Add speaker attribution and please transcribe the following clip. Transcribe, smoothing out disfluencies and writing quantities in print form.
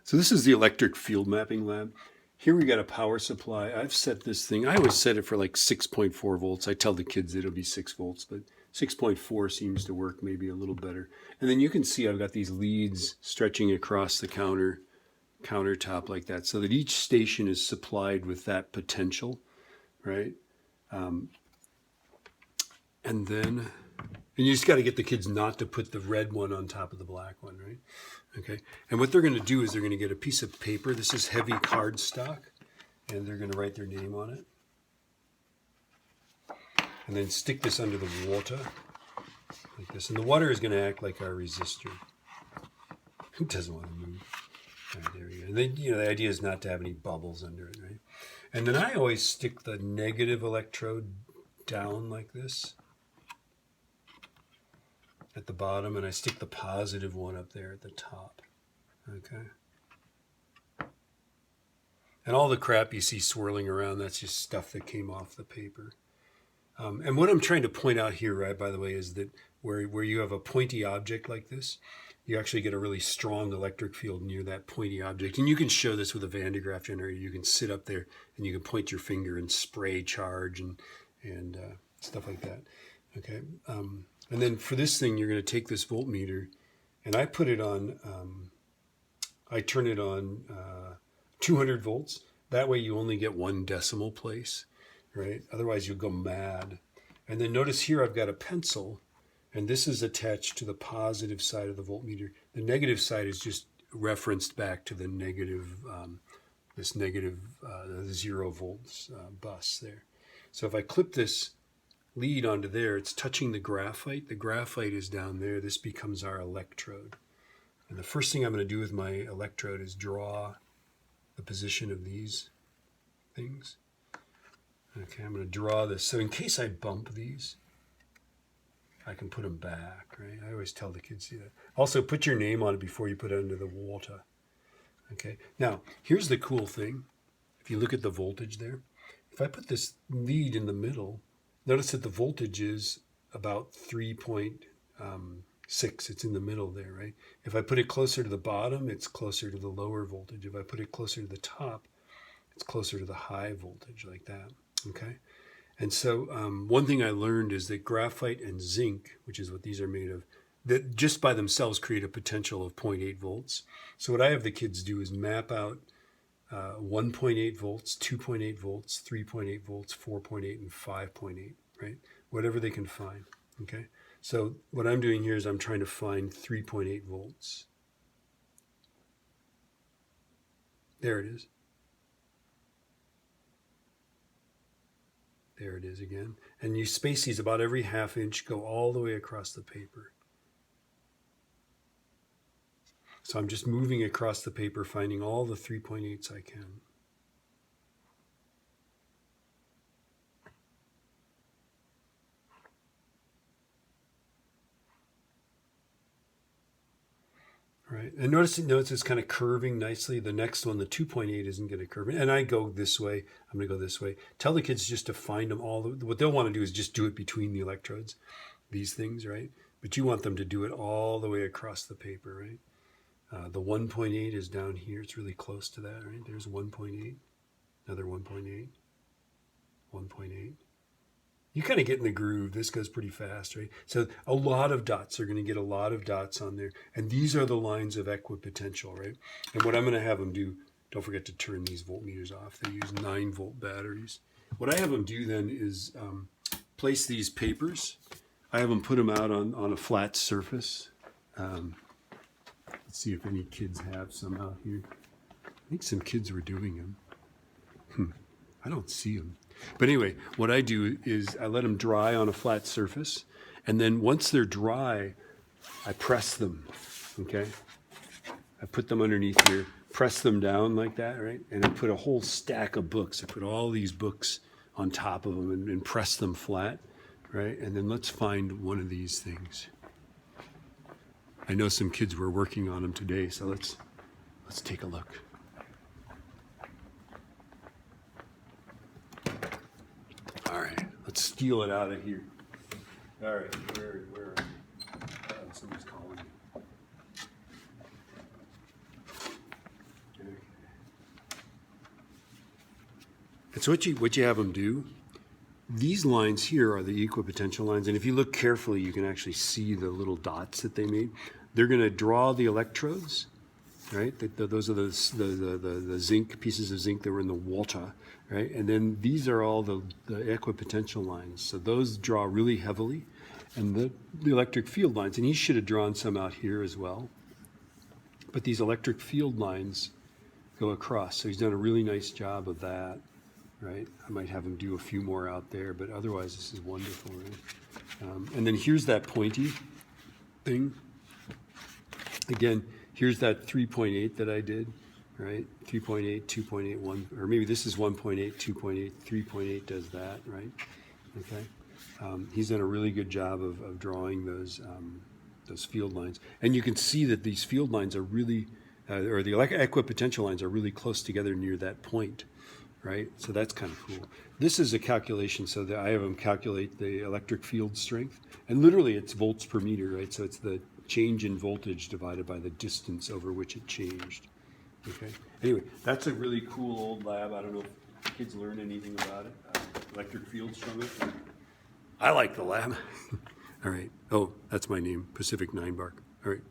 Speaker 1: So this is the electric field mapping lab. Here we got a power supply. I've set this thing, I always set it for like 6.4 volts. I tell the kids it'll be 6 volts, but 6.4 seems to work maybe a little better. And then you can see I've got these leads stretching across the countertop like that, so that each station is supplied with that potential, right? And then, and you just got to get the kids not to put the red one on top of the black one, right? Okay. And what they're going to do is they're going to get a piece of paper. This is heavy cardstock, and they're going to write their name on it. And then stick this under the water, like this. And the water is going to act like our resistor. Who doesn't want to move? All right, there we go. And then, you know, the idea is not to have any bubbles under it, right? And then I always stick the negative electrode down like this at the bottom, and I stick the positive one up there at the top. Okay. And all the crap you see swirling around, that's just stuff that came off the paper. And what I'm trying to point out here, right, by the way, is that where you have a pointy object like this, you actually get a really strong electric field near that pointy object. And you can show this with a Van de Graaff generator. You can sit up there and you can point your finger and spray charge and stuff like that. Okay. And then for this thing, you're going to take this voltmeter, and I put it on, I turn it on 200 volts. That way you only get 1 decimal place, right? Otherwise you'll go mad. And then notice here I've got a pencil, and this is attached to the positive side of the voltmeter. The negative side is just referenced back to the negative, this negative 0 volts bus there. So if I clip this lead onto there, it's touching the graphite. The graphite is down there. This becomes our electrode. And the first thing I'm going to do with my electrode is draw the position of these things. Okay, I'm going to draw this. So in case I bump these, I can put them back, right? I always tell the kids to do that. Also, put your name on it before you put it under the water. Okay, now, here's the cool thing. If you look at the voltage there, if I put this lead in the middle, notice that the voltage is about 3.6. It's in the middle there, right? If I put it closer to the bottom, it's closer to the lower voltage. If I put it closer to the top, it's closer to the high voltage, like that, okay? And so one thing I learned is that graphite and zinc, which is what these are made of, that just by themselves create a potential of 0.8 volts. So what I have the kids do is map out 1.8 volts, 2.8 volts, 3.8 volts, 4.8, and 5.8, right? Whatever they can find, okay? So what I'm doing here is I'm trying to find 3.8 volts. There it is. There it is again. And you space these about every ½ inch, go all the way across the paper. So I'm just moving across the paper, finding all the 3.8s I can. Right, and notice it's kind of curving nicely. The next one, the 2.8, isn't going to curve. And I go this way. I'm going to go this way. Tell the kids just to find them all. What they'll want to do is just do it between the electrodes, these things, right? But you want them to do it all the way across the paper, right? The 1.8 is down here. It's really close to that, right? There's 1.8, another 1.8, 1.8. You kind of get in the groove. This goes pretty fast, right? So a lot of dots. They're going to get a lot of dots on there. And these are the lines of equipotential, right? And what I'm going to have them do, don't forget to turn these voltmeters off. They use 9-volt batteries. What I have them do then is place these papers. I have them put them out on a flat surface. Let's see if any kids have some out here. I think some kids were doing them. I don't see them. But anyway, what I do is I let them dry on a flat surface, and then once they're dry, I press them, okay? I put them underneath here, press them down like that, right? And I put a whole stack of books. I put all these books on top of them and press them flat, right? And then let's find one of these things. I know some kids were working on them today, so let's take a look. All right, let's steal it out of here. All right, where somebody's calling me. And so what you have them do, these lines here are the equipotential lines, and if you look carefully, you can actually see the little dots that they made. They're going to draw the electrodes, right? Those are the zinc, pieces of zinc that were in the water, right? And then these are all the equipotential lines. So those draw really heavily, and the electric field lines, and he should have drawn some out here as well. But these electric field lines go across, so he's done a really nice job of that. Right, I might have him do a few more out there, but otherwise this is wonderful, right? And then here's that pointy thing. Again, here's that 3.8 that I did, right? 3.8, 2.8, 1, or maybe this is 1.8, 2.8, 3.8 does that, right? Okay, he's done a really good job of drawing those field lines, and you can see that these field lines are really, or the equipotential lines are really close together near that point. Right, so that's kind of cool. This is a calculation, so that I have them calculate the electric field strength, and literally it's volts per meter, right? So it's the change in voltage divided by the distance over which it changed. Okay. Anyway, that's a really cool old lab. I don't know if kids learn anything about it. Electric fields from it. I like the lab. All right. Oh, that's my name, Pacific 9 Bark. All right.